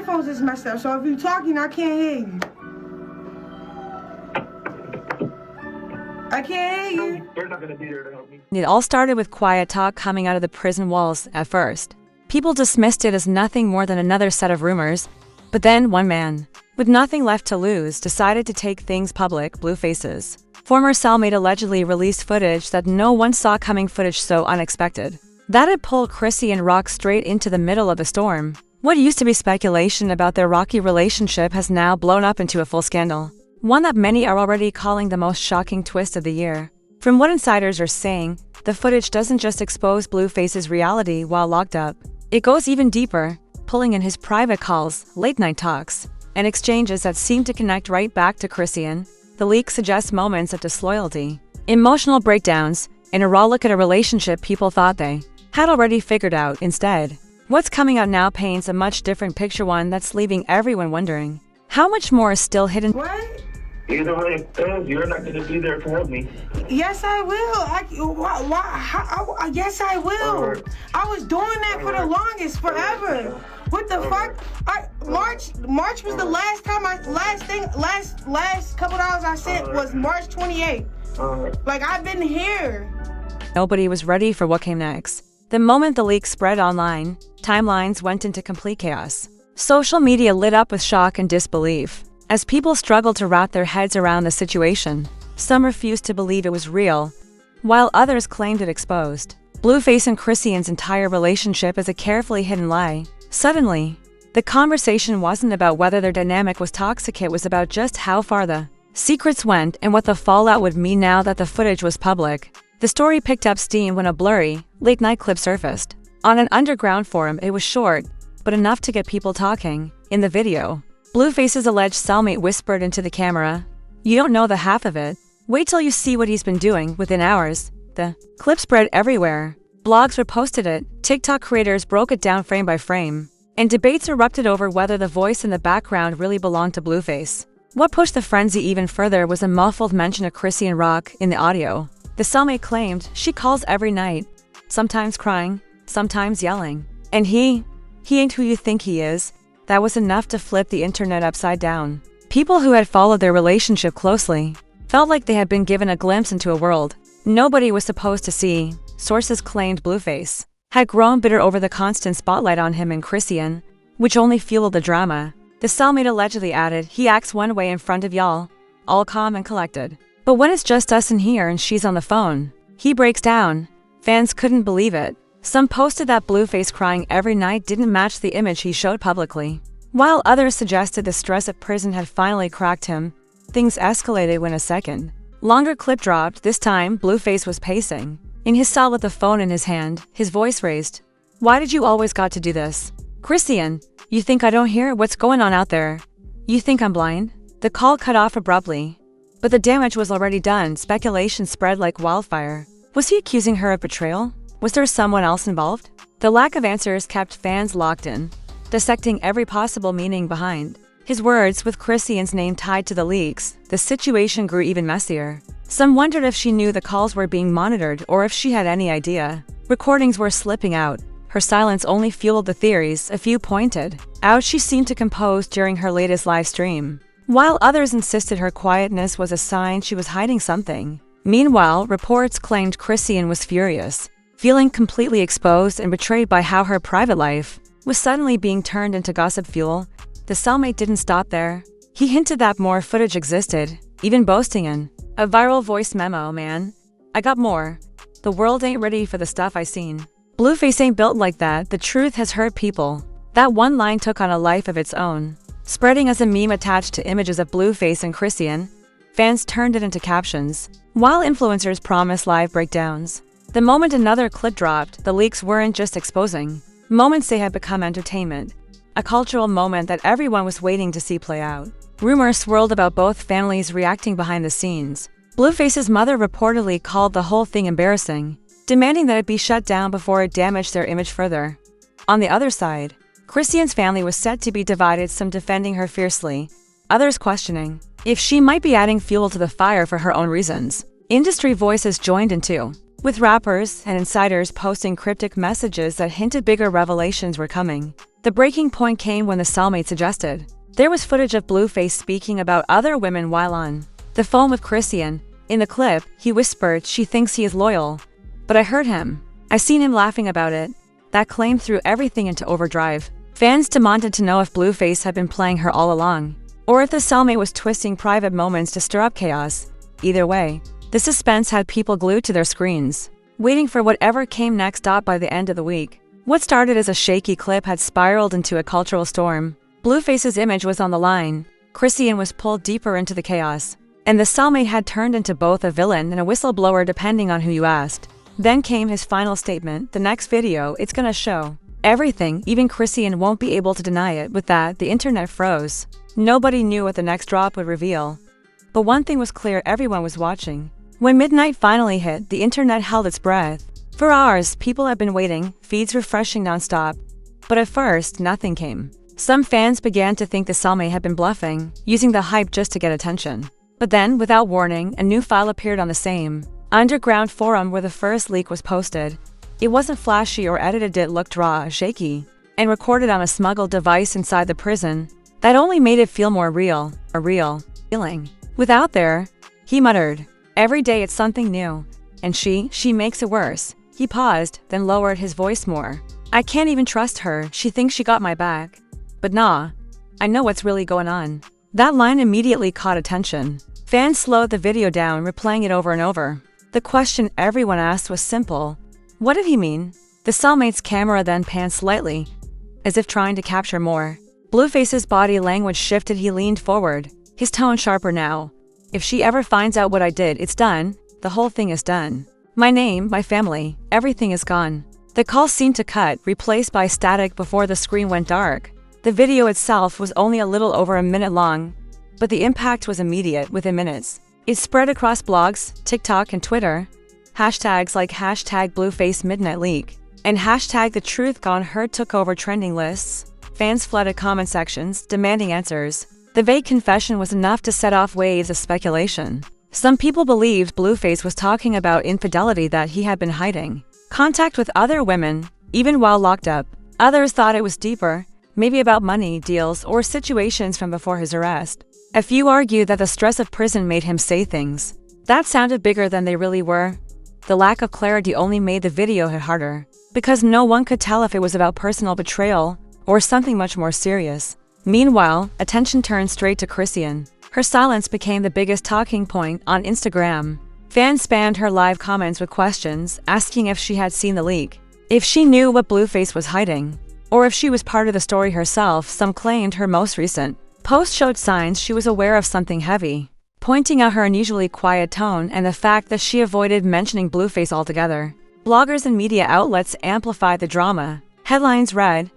headphones is messed up, so if you're talking, I can't hear you. I can't hear you. They're not gonna be there to help me. It all started with quiet talk coming out of the prison walls at first. People dismissed it as nothing more than another set of rumors, but then one man, with nothing left to lose, decided to take things public. Blueface's former cellmate allegedly released footage that no one saw coming, footage so unexpected that it pulled Chrisean Rock straight into the middle of a storm. What used to be speculation about their rocky relationship has now blown up into a full scandal, one that many are already calling the most shocking twist of the year. From what insiders are saying, the footage doesn't just expose Blueface's reality while locked up. It goes even deeper, pulling in his private calls, late-night talks, and exchanges that seem to connect right back to Chrisean. The leak suggests moments of disloyalty, emotional breakdowns, and a raw look at a relationship people thought they had already figured out. Instead, what's coming out now paints a much different picture, one that's leaving everyone wondering how much more is still hidden. What? Either way it goes, you're not gonna be there to help me. Yes, I will. Yes, I will. Right. I was doing that for the longest, forever. What the fuck? March was the last time last couple dollars I sent was March 28th. Like, I've been here. Nobody was ready for what came next. The moment the leak spread online, timelines went into complete chaos. Social media lit up with shock and disbelief as people struggled to wrap their heads around the situation. Some refused to believe it was real, while others claimed it exposed Blueface and Chrisean's entire relationship as a carefully hidden lie. Suddenly, the conversation wasn't about whether their dynamic was toxic, it was about just how far the secrets went and what the fallout would mean now that the footage was public. The story picked up steam when a blurry, late-night clip surfaced. On an underground forum, it was short, but enough to get people talking. In the video, Blueface's alleged cellmate whispered into the camera, "You don't know the half of it. Wait till you see what he's been doing." Within hours, the clip spread everywhere. Blogs reposted it, TikTok creators broke it down frame by frame, and debates erupted over whether the voice in the background really belonged to Blueface. What pushed the frenzy even further was a muffled mention of Chrisean Rock in the audio. The cellmate claimed she calls every night, sometimes crying, sometimes yelling. And he ain't who you think he is. That was enough to flip the internet upside down. People who had followed their relationship closely felt like they had been given a glimpse into a world nobody was supposed to see. Sources claimed Blueface had grown bitter over the constant spotlight on him and Chrisean, which only fueled the drama. The cellmate allegedly added, "He acts one way in front of y'all, all calm and collected. But when it's just us in here and she's on the phone, he breaks down." Fans couldn't believe it. Some posted that Blueface crying every night didn't match the image he showed publicly, while others suggested the stress of prison had finally cracked him. Things escalated when a second longer clip dropped. This time, Blueface was pacing in his cell with the phone in his hand, his voice raised. "Why did you always got to do this? Chrisean, you think I don't hear what's going on out there? You think I'm blind?" The call cut off abruptly, but the damage was already done. Speculation spread like wildfire. Was he accusing her of betrayal? Was there someone else involved? The lack of answers kept fans locked in, dissecting every possible meaning behind his words. With Chrisean's name tied to the leaks, the situation grew even messier. Some wondered if she knew the calls were being monitored or if she had any idea recordings were slipping out. Her silence only fueled the theories. A few pointed out she seemed to compose during her latest live stream, while others insisted her quietness was a sign she was hiding something. Meanwhile, reports claimed Chrisean was furious, feeling completely exposed and betrayed by how her private life was suddenly being turned into gossip fuel. The cellmate didn't stop there. He hinted that more footage existed, even boasting in a viral voice memo, "Man, I got more. The world ain't ready for the stuff I seen. Blueface ain't built like that. The truth has hurt people." That one line took on a life of its own, spreading as a meme attached to images of Blueface and Chrisean. Fans turned it into captions, while influencers promised live breakdowns. The moment another clip dropped, the leaks weren't just exposing moments, they had become entertainment, a cultural moment that everyone was waiting to see play out. Rumors swirled about both families reacting behind the scenes. Blueface's mother reportedly called the whole thing embarrassing, demanding that it be shut down before it damaged their image further. On the other side, Chrisean's family was said to be divided, some defending her fiercely, others questioning if she might be adding fuel to the fire for her own reasons. Industry voices joined in too, with rappers and insiders posting cryptic messages that hinted bigger revelations were coming. The breaking point came when the cellmate suggested. There was footage of Blueface speaking about other women while on the phone with Chrisean. In the clip, he whispered she thinks he is loyal. But I heard him. I seen him laughing about it. That claim threw everything into overdrive. Fans demanded to know if Blueface had been playing her all along, or if the cellmate was twisting private moments to stir up chaos. Either way, the suspense had people glued to their screens, waiting for whatever came next. By the end of the week, what started as a shaky clip had spiraled into a cultural storm. Blueface's image was on the line, Chrisean was pulled deeper into the chaos, and the cellmate had turned into both a villain and a whistleblower depending on who you asked. Then came his final statement: the next video, it's gonna show everything, even Chrisean won't be able to deny it. With that, the internet froze. Nobody knew what the next drop would reveal. But one thing was clear, everyone was watching. When midnight finally hit, the internet held its breath. For hours, people had been waiting, feeds refreshing nonstop. But at first, nothing came. Some fans began to think the cellmate had been bluffing, using the hype just to get attention. But then, without warning, a new file appeared on the same underground forum where the first leak was posted. It wasn't flashy or edited, it looked raw, shaky, and recorded on a smuggled device inside the prison. That only made it feel more real, a real feeling. Without there, he muttered, every day it's something new. And she makes it worse. He paused, then lowered his voice more. I can't even trust her, she thinks she got my back. But nah, I know what's really going on. That line immediately caught attention. Fans slowed the video down, replaying it over and over. The question everyone asked was simple. What did he mean? The cellmate's camera then panned slightly, as if trying to capture more. Blueface's body language shifted, he leaned forward, his tone sharper now. If she ever finds out what I did, it's done. The whole thing is done. My name, my family, everything is gone. The call seemed to cut, replaced by static before the screen went dark. The video itself was only a little over a minute long, but the impact was immediate. Within minutes, it spread across blogs, TikTok, and Twitter. Hashtags like #BluefaceMidnightLeak and #TheTruthGoneHeard took over trending lists. Fans flooded comment sections, demanding answers. The vague confession was enough to set off waves of speculation. Some people believed Blueface was talking about infidelity that he had been hiding, contact with other women, even while locked up. Others thought it was deeper, maybe about money, deals, or situations from before his arrest. A few argued that the stress of prison made him say things that sounded bigger than they really were. The lack of clarity only made the video hit harder, because no one could tell if it was about personal betrayal or something much more serious. Meanwhile, attention turned straight to Chrisean. Her silence became the biggest talking point on Instagram. Fans spammed her live comments with questions, asking if she had seen the leak, if she knew what Blueface was hiding, or if she was part of the story herself. Some claimed her most recent post showed signs she was aware of something heavy, pointing out her unusually quiet tone and the fact that she avoided mentioning Blueface altogether. Bloggers and media outlets amplified the drama. Headlines read,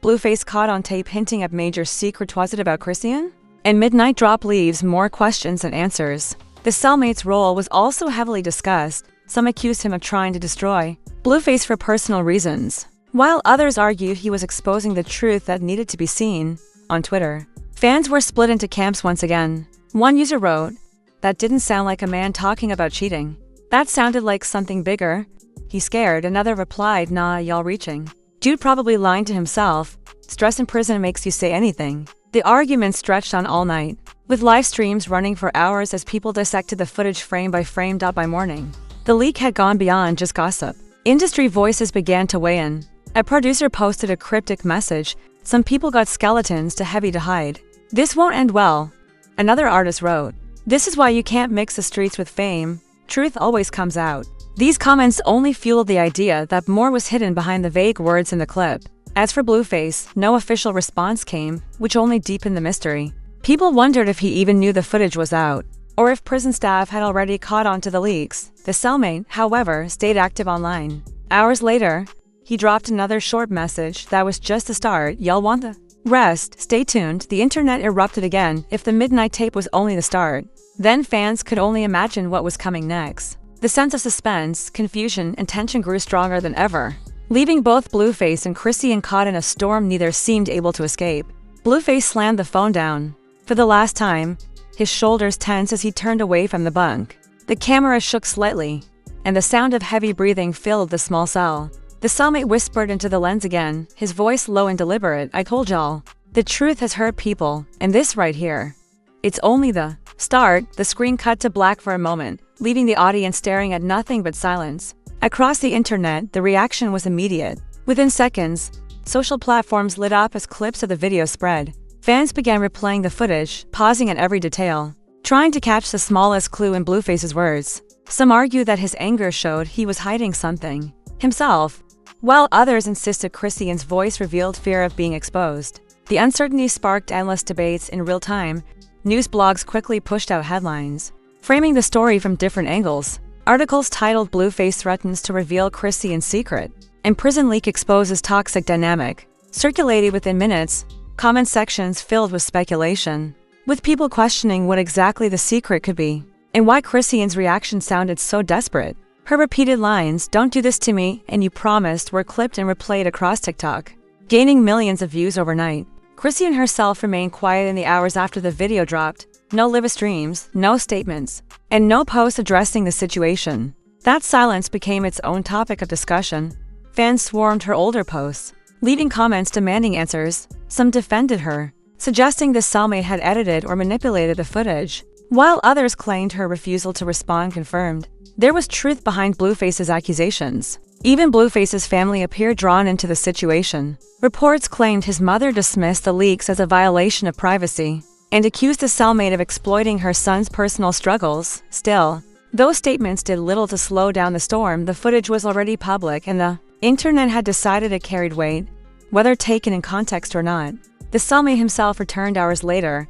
Blueface caught on tape hinting at major secret. Was it about Chrisean? And midnight drop leaves more questions than answers. The cellmate's role was also heavily discussed. Some accused him of trying to destroy Blueface for personal reasons, while others argued he was exposing the truth that needed to be seen. On Twitter, fans were split into camps once again. One user wrote, that didn't sound like a man talking about cheating. That sounded like something bigger. He's scared. Another replied, nah, y'all reaching. Dude probably lying to himself. Stress in prison makes you say anything. The argument stretched on all night, with live streams running for hours as people dissected the footage frame by frame. By morning, the leak had gone beyond just gossip. Industry voices began to weigh in. A producer posted a cryptic message. Some people got skeletons too heavy to hide. This won't end well. Another artist wrote, this is why you can't mix the streets with fame. Truth always comes out. These comments only fueled the idea that more was hidden behind the vague words in the clip. As for Blueface, no official response came, which only deepened the mystery. People wondered if he even knew the footage was out, or if prison staff had already caught on to the leaks. The cellmate, however, stayed active online. Hours later, he dropped another short message that was just the start. Y'all want the rest? Stay tuned. The internet erupted again. If the midnight tape was only the start, then fans could only imagine what was coming next. The sense of suspense, confusion, and tension grew stronger than ever, leaving both Blueface and Chrisean caught in a storm neither seemed able to escape. Blueface slammed the phone down for the last time, his shoulders tense as he turned away from the bunk. The camera shook slightly, and the sound of heavy breathing filled the small cell. The cellmate whispered into the lens again, his voice low and deliberate. "I told y'all. The truth has hurt people, and this right here. It's only the start." The screen cut to black for a moment, leaving the audience staring at nothing but silence. Across the internet, the reaction was immediate. Within seconds, social platforms lit up as clips of the video spread. Fans began replaying the footage, pausing at every detail, trying to catch the smallest clue in Blueface's words. Some argued that his anger showed he was hiding something himself, while others insisted Chrisean's voice revealed fear of being exposed. The uncertainty sparked endless debates in real time. News blogs quickly pushed out headlines, framing the story from different angles. Articles titled "Blueface threatens to reveal Chrisean's secret" and "Prison leak exposes toxic dynamic" circulated within minutes, comment sections filled with speculation, with people questioning what exactly the secret could be, and why Chrisean's reaction sounded so desperate. Her repeated lines, "Don't do this to me, and you promised," were clipped and replayed across TikTok, gaining millions of views overnight. Chrisean herself remained quiet in the hours after the video dropped. No live streams, no statements, and no posts addressing the situation. That silence became its own topic of discussion. Fans swarmed her older posts, leaving comments demanding answers. Some defended her, suggesting the cellmate had edited or manipulated the footage, while others claimed her refusal to respond confirmed there was truth behind Blueface's accusations. Even Blueface's family appeared drawn into the situation. Reports claimed his mother dismissed the leaks as a violation of privacy and accused the cellmate of exploiting her son's personal struggles. Still, those statements did little to slow down the storm. The footage was already public, and the internet had decided it carried weight, whether taken in context or not. The cellmate himself returned hours later,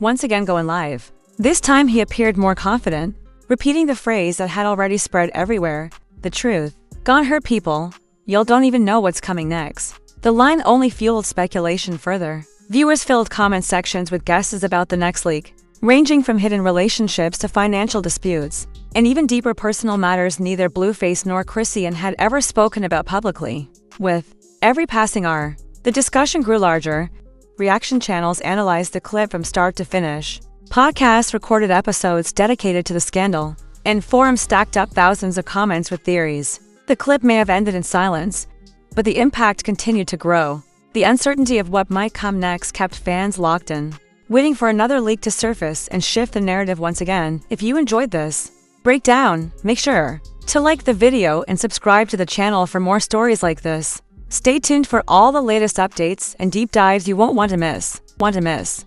once again going live. This time he appeared more confident, repeating the phrase that had already spread everywhere: "The truth gonna hurt people. Y'all don't even know what's coming next." The line only fueled speculation further. Viewers filled comment sections with guesses about the next leak, ranging from hidden relationships to financial disputes, and even deeper personal matters neither Blueface nor Chrisean had ever spoken about publicly. With every passing hour, the discussion grew larger. Reaction channels analyzed the clip from start to finish. Podcasts recorded episodes dedicated to the scandal, and forums stacked up thousands of comments with theories. The clip may have ended in silence, but the impact continued to grow. The uncertainty of what might come next kept fans locked in, waiting for another leak to surface and shift the narrative once again. If you enjoyed this breakdown, make sure to like the video and subscribe to the channel for more stories like this. Stay tuned for all the latest updates and deep dives you won't want to miss.